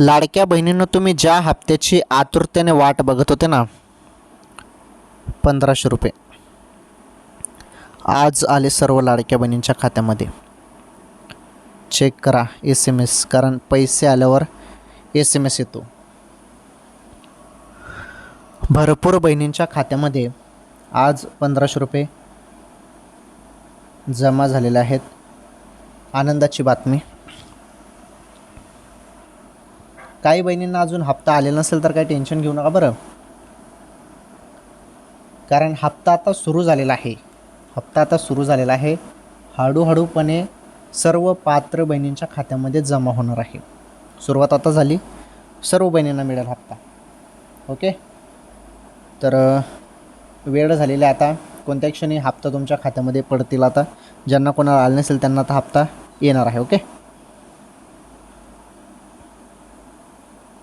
लाडक्या बहिणींनो, तुम्ही ज्या हप्त्याची आतुरतेने वाट बघत होते ना, 1500 रुपये आज आले सर्व लाडक्या बहिणींच्या खात्यामध्ये. चेक करा SMS, कारण पैसे आल्यावर SMS येतो. भरपूर बहिणींच्या खात्यामध्ये आज 1500 रुपये जमा झालेले आहेत. आनंदाची बातमी. काही बहिणींना अजून हप्ता आलेला नसेल तर काही टेन्शन घेऊ नका बरं, कारण हप्ता आता सुरू झालेला आहे. हळूहळूपणे सर्व पात्र बहिणींच्या खात्यामध्ये जमा होणार आहे. सुरुवात आता झाली, सर्व बहिणींना मिळेल हप्ता. ओके, तर वेळ झालेला आहे आता. कोणत्या क्षणी हप्ता तुमच्या खात्यामध्ये पडतील. आता ज्यांना कोणाला आला नसेल त्यांना आता हप्ता येणार आहे. ओके.